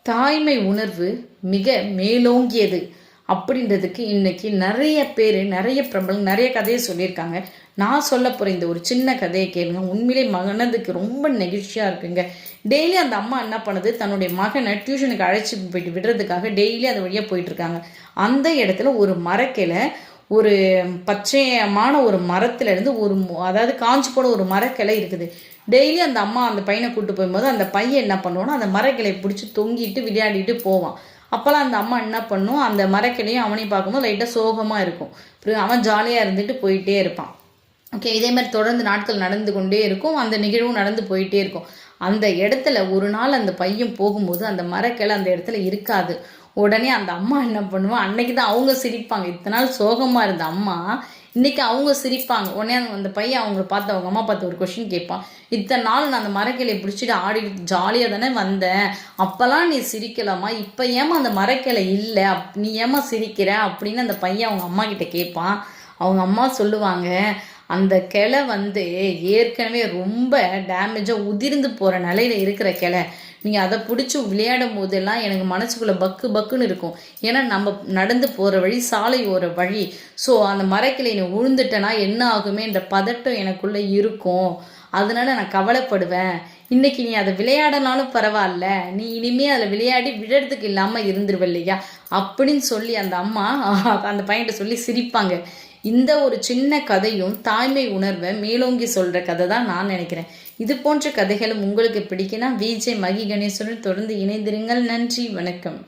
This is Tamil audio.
தாய்மை உணர்வு மிக மேலோங்கியது அப்படின்றதுக்கு இன்னைக்கு நிறைய பேர் நிறைய பிரபலம் நிறைய கதையை சொல்லியிருக்காங்க. நான் சொல்ல போகிற இந்த ஒரு சின்ன கதையை கேளுங்க. உண்மையிலே மகனதுக்கு ரொம்ப நெகிழ்ச்சியாக இருக்குங்க. டெய்லி அந்த அம்மா என்ன பண்ணுது, தன்னுடைய மகனை டியூஷனுக்கு அழைச்சி போயிட்டு விடுறதுக்காக டெய்லி அது வழியாக போயிட்டுருக்காங்க. அந்த இடத்துல ஒரு மரக்கிளை, ஒரு பச்சையமான ஒரு மரத்துலேருந்து அதாவது காஞ்சி போட ஒரு மரக்கிளை இருக்குது. டெய்லி அந்த அம்மா அந்த பையனை கூப்பிட்டு போகும்போது அந்த பையன் என்ன பண்ணுவானோ அந்த மரக்கிளையை பிடிச்சி தொங்கிட்டு விளையாடிட்டு போவான். அப்போல்லாம் அந்த அம்மா என்ன பண்ணும், அந்த மரக்கிளையும் அவனையும் பார்க்கும்போது லைட்டாக சோகமாக இருக்கும். அவன் ஜாலியாக இருந்துட்டு போயிட்டே இருப்பான். ஓகே, இதே மாதிரி தொடர்ந்து நாட்கள் நடந்து கொண்டே இருக்கும். அந்த நிகழ்வும் நடந்து போயிட்டே இருக்கும். அந்த இடத்துல ஒரு நாள் அந்த பையன் போகும்போது அந்த மரக்கிளை அந்த இடத்துல இருக்காது. உடனே அந்த அம்மா என்ன பண்ணுவான், அன்னைக்கு தான் அவங்க சிரிப்பாங்க. இத்தனை நாள் சோகமாக இருந்த அம்மா இன்னைக்கு அவங்க சிரிப்பாங்க. உடனே அந்த பையன் அவங்கள பார்த்து அவங்க அம்மா பார்த்து ஒரு கொஷின் கேட்பான். இத்தனை நாள் நான் அந்த மரக்கிளையை பிடிச்சிட்டு ஆடிட்டு ஜாலியாக தானே வந்தேன், அப்போல்லாம் நீ சிரிக்கலாமா, இப்போ ஏமா அந்த மரக்கிளை இல்லை, நீ ஏமா சிரிக்கிற அப்படின்னு அந்த பையன் அவங்க அம்மா கிட்ட கேட்பான். அவங்க அம்மா சொல்லுவாங்க, அந்த கிளை ஏற்கனவே ரொம்ப டேமேஜாக உதிர்ந்து போகிற நிலையில இருக்கிற கிளை. நீங்கள் அதை பிடிச்சி விளையாடும் போதெல்லாம் எனக்கு மனசுக்குள்ளே பக்கு பக்குன்னு இருக்கும். ஏன்னா நம்ம நடந்து போகிற வழி சாலை ஓர வழி. ஸோ அந்த மரக்கிளை நீ உழுந்துட்டேன்னா என்ன ஆகுமே என்ற பதட்டம் எனக்குள்ளே இருக்கும். அதனால நான் கவலைப்படுவேன். இன்னைக்கு நீ அதை விளையாடனாலும் பரவாயில்ல, நீ இனிமே அதில் விளையாடி விழறதுக்கு இல்லாமல் இருந்துருவ இல்லையா அப்படின்னு சொல்லி அந்த அம்மா அந்த பையன்கிட்ட சொல்லி சிரிப்பாங்க. இந்த ஒரு சின்ன கதையும் தாய்மை உணர்வை மேலோங்கி சொல்கிற கதை தான் நான் நினைக்கிறேன். இது போன்ற கதைகளும் உங்களுக்கு பிடிக்குன்னா விஜே மகி கணேசனுடன் தொடர்ந்து இணைந்திருங்கள். நன்றி, வணக்கம்.